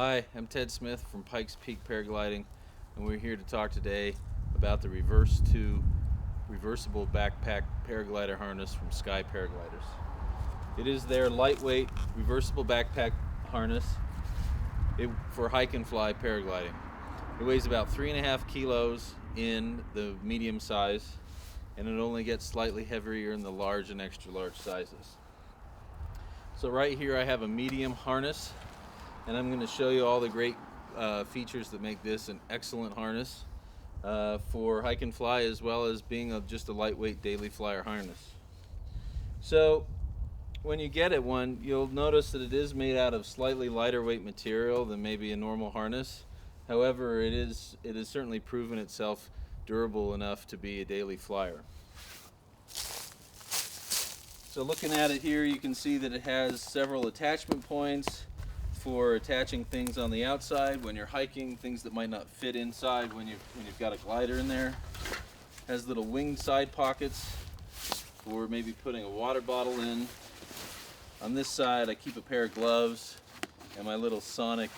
Hi, I'm Ted Smith from Pikes Peak Paragliding, and we're here to talk today about the Reverse 2 reversible backpack paraglider harness from Sky Paragliders. It is their lightweight reversible backpack harness for hike and fly paragliding. It weighs about 3.5 kilos in the medium size, and it only gets slightly heavier in the large and extra large sizes. So right here I have a medium harness, and I'm going to show you all the great features that make this an excellent harness for hike and fly, as well as being just a lightweight daily flyer harness. So when you get it one, you'll notice that it is made out of slightly lighter weight material than maybe a normal harness. However, it has certainly proven itself durable enough to be a daily flyer. So looking at it here, you can see that it has several attachment points for attaching things on the outside when you're hiking, things that might not fit inside when you've got a glider in there. It has little winged side pockets for maybe putting a water bottle in. On this side I keep a pair of gloves and my little sonic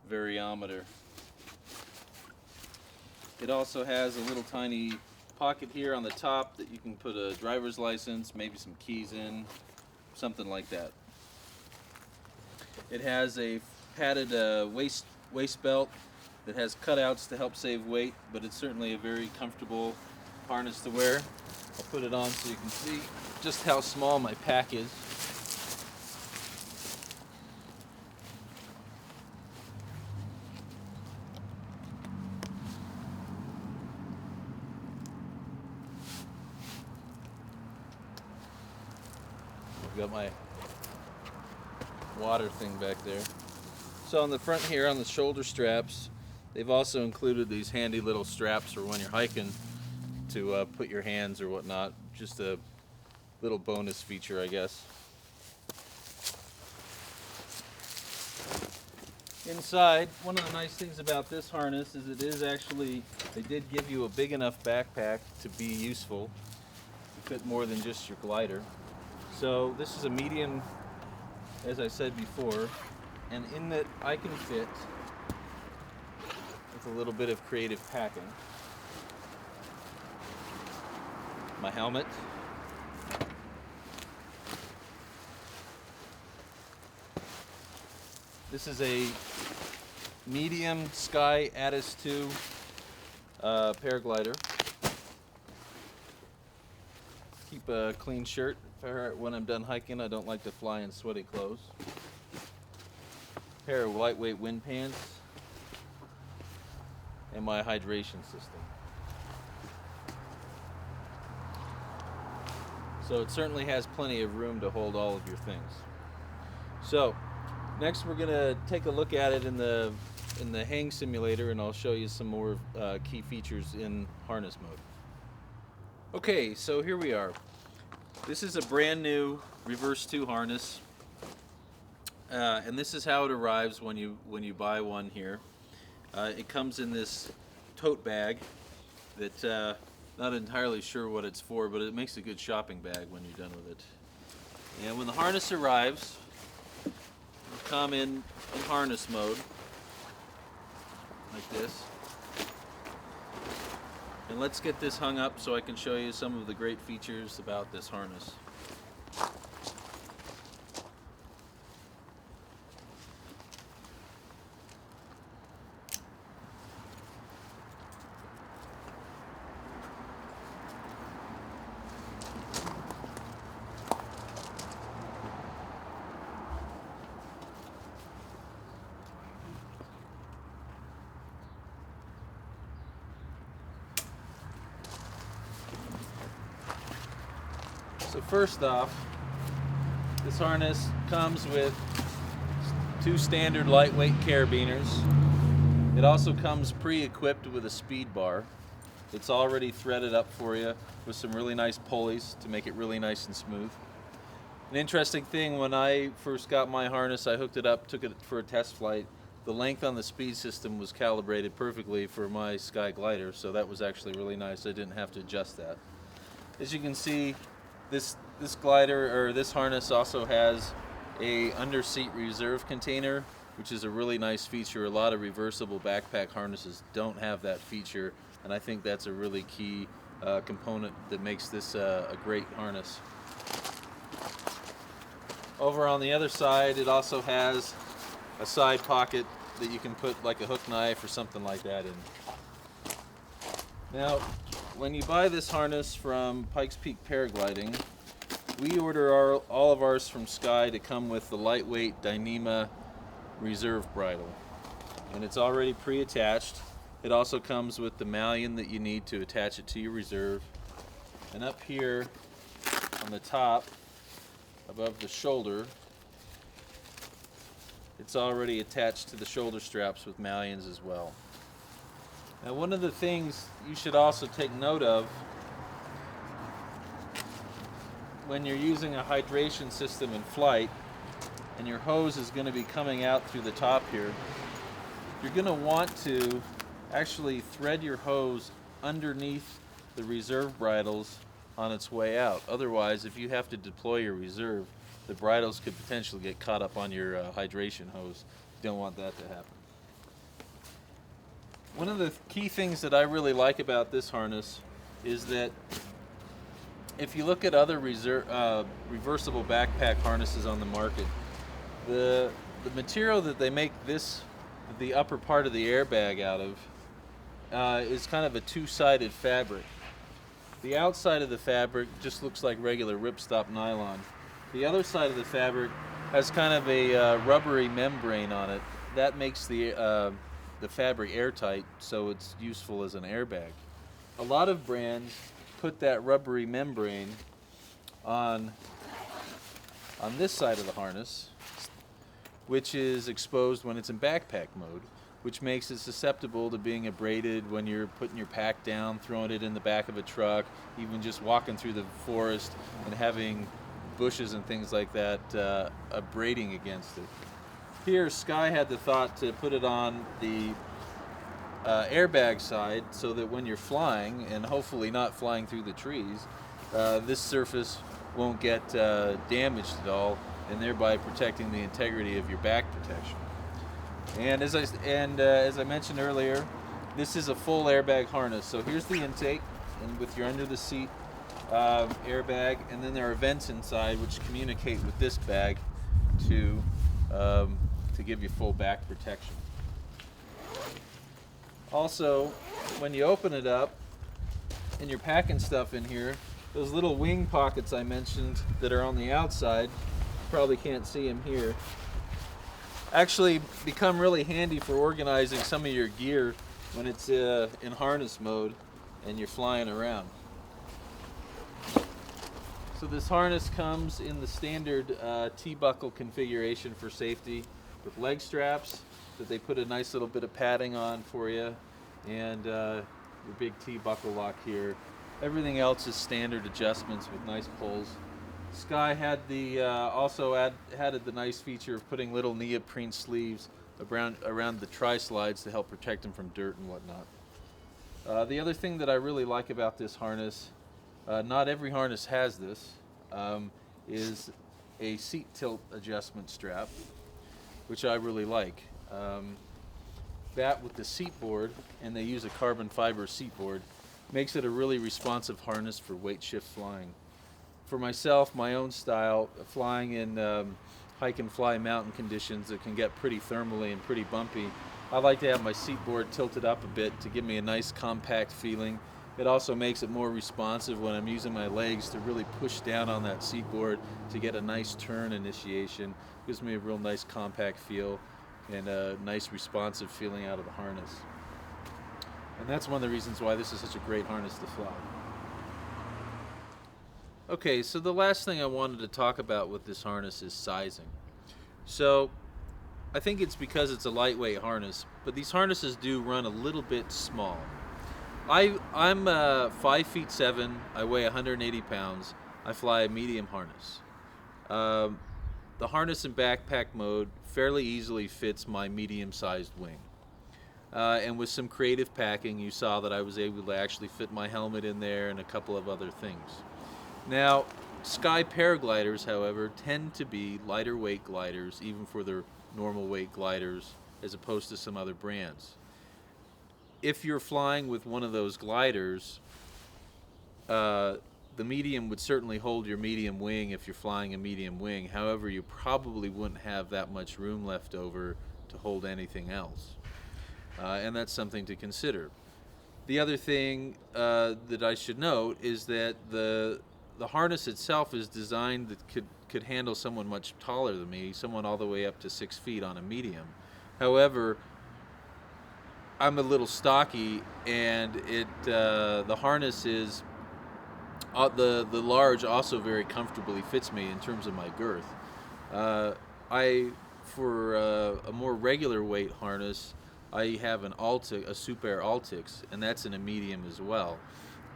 variometer. It also has a little tiny pocket here on the top that you can put a driver's license, maybe some keys in, something like that. It has a padded waist belt that has cutouts to help save weight, but it's certainly a very comfortable harness to wear. I'll put it on so you can see just how small my pack is. I've got my water thing back there. So on the front here, on the shoulder straps, they've also included these handy little straps for when you're hiking to put your hands or whatnot. Just a little bonus feature, I guess. Inside, one of the nice things about this harness is they did give you a big enough backpack to be useful, to fit more than just your glider. So this is a medium, as I said before, and in that I can fit with a little bit of creative packing my helmet, this is a medium Sky Atis 2 paraglider. Keep a clean shirt when I'm done hiking. I don't like to fly in sweaty clothes. Pair of lightweight wind pants and my hydration system. So it certainly has plenty of room to hold all of your things. So next we're going to take a look at it in the hang simulator, and I'll show you some more key features in harness mode. Okay, so here we are. This is a brand new Reverse 2 harness, and this is how it arrives when you buy one here. It comes in this tote bag that not entirely sure what it's for, but it makes a good shopping bag when you're done with it. And when the harness arrives, it'll come in harness mode like this. And let's get this hung up so I can show you some of the great features about this harness. So first off, this harness comes with 2 standard lightweight carabiners. It also comes pre-equipped with a speed bar. It's already threaded up for you with some really nice pulleys to make it really nice and smooth. An interesting thing, when I first got my harness, I hooked it up, took it for a test flight. The length on the speed system was calibrated perfectly for my Sky glider, so that was actually really nice. I didn't have to adjust that. As you can see, this glider, or this harness, also has a under seat reserve container which is a really nice feature. A lot of reversible backpack harnesses don't have that feature, and I think that's a really key component that makes this a great harness. Over on the other side, it also has a side pocket that you can put like a hook knife or something like that in. Now, when you buy this harness from Pikes Peak Paragliding, we order all of ours from Skye to come with the lightweight Dyneema reserve bridle, and it's already pre-attached. It also comes with the malleon that you need to attach it to your reserve, and up here on the top above the shoulder, it's already attached to the shoulder straps with malleons as well. Now, one of the things you should also take note of when you're using a hydration system in flight and your hose is going to be coming out through the top here, you're going to want to actually thread your hose underneath the reserve bridles on its way out. Otherwise, if you have to deploy your reserve, the bridles could potentially get caught up on your hydration hose. You don't want that to happen. One of the key things that I really like about this harness is that if you look at other reversible backpack harnesses on the market, the material that they make the upper part of the airbag out of is kind of a two-sided fabric. The outside of the fabric just looks like regular ripstop nylon. The other side of the fabric has kind of a rubbery membrane on it. That makes the fabric airtight, so it's useful as an airbag. A lot of brands put that rubbery membrane on this side of the harness, which is exposed when it's in backpack mode, which makes it susceptible to being abraded when you're putting your pack down, throwing it in the back of a truck, even just walking through the forest and having bushes and things like that abrading against it. Here, Skye had the thought to put it on the airbag side so that when you're flying, and hopefully not flying through the trees, this surface won't get damaged at all, and thereby protecting the integrity of your back protection. And as I mentioned earlier, this is a full airbag harness. So here's the intake, and with your under the seat airbag, and then there are vents inside which communicate with this bag to give you full back protection. Also, when you open it up and you're packing stuff in here, those little wing pockets I mentioned that are on the outside, probably can't see them here, actually become really handy for organizing some of your gear when it's in harness mode and you're flying around. So this harness comes in the standard T-buckle configuration for safety, with leg straps that they put a nice little bit of padding on for you, and your big T-buckle lock here. Everything else is standard adjustments with nice pulls. Skye had also added the nice feature of putting little neoprene sleeves around the tri-slides to help protect them from dirt and whatnot. The other thing that I really like about this harness, not every harness has this, is a seat tilt adjustment strap, which I really like. That with the seat board, and they use a carbon fiber seat board, makes it a really responsive harness for weight shift flying. For myself, my own style, flying in hike and fly mountain conditions that can get pretty thermally and pretty bumpy, I like to have my seat board tilted up a bit to give me a nice compact feeling. It also makes it more responsive when I'm using my legs to really push down on that seat board to get a nice turn initiation. Gives me a real nice compact feel and a nice responsive feeling out of the harness. And that's one of the reasons why this is such a great harness to fly. Okay, so the last thing I wanted to talk about with this harness is sizing. So I think it's because it's a lightweight harness, but these harnesses do run a little bit small. I'm 5'7", I weigh 180 pounds. I fly a medium harness. The harness in backpack mode fairly easily fits my medium-sized wing. And with some creative packing, you saw that I was able to actually fit my helmet in there and a couple of other things. Now, Skye paragliders, however, tend to be lighter weight gliders, even for their normal weight gliders as opposed to some other brands. If you're flying with one of those gliders, the medium would certainly hold your medium wing if you're flying a medium wing. However, you probably wouldn't have that much room left over to hold anything else. And that's something to consider. The other thing that I should note is that the harness itself is designed that could handle someone much taller than me, someone all the way up to 6 feet on a medium. However, I'm a little stocky, and the harness is the large also very comfortably fits me in terms of my girth. For a more regular weight harness, I have a Super Altix, and that's in a medium as well.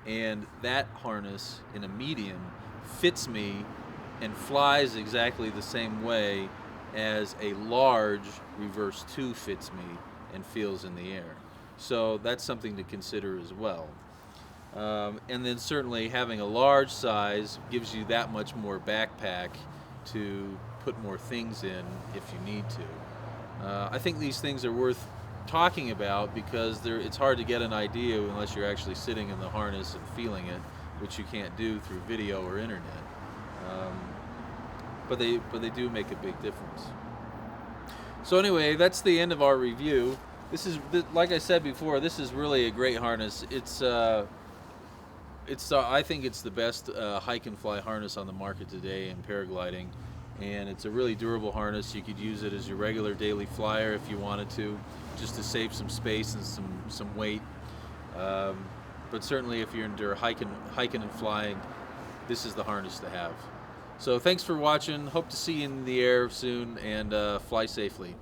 And that harness in a medium fits me and flies exactly the same way as a large Reverse 2 fits me and feels in the air. So that's something to consider as well. And then certainly having a large size gives you that much more backpack to put more things in if you need to. I think these things are worth talking about because it's hard to get an idea unless you're actually sitting in the harness and feeling it, which you can't do through video or internet. But they do make a big difference. So anyway, that's the end of our review. This is, like I said before, this is really a great harness. I think it's the best hike and fly harness on the market today in paragliding, and it's a really durable harness. You could use it as your regular daily flyer if you wanted to, just to save some space and some weight. But certainly if you're into hiking and flying, this is the harness to have. So thanks for watching. Hope to see you in the air soon, and fly safely.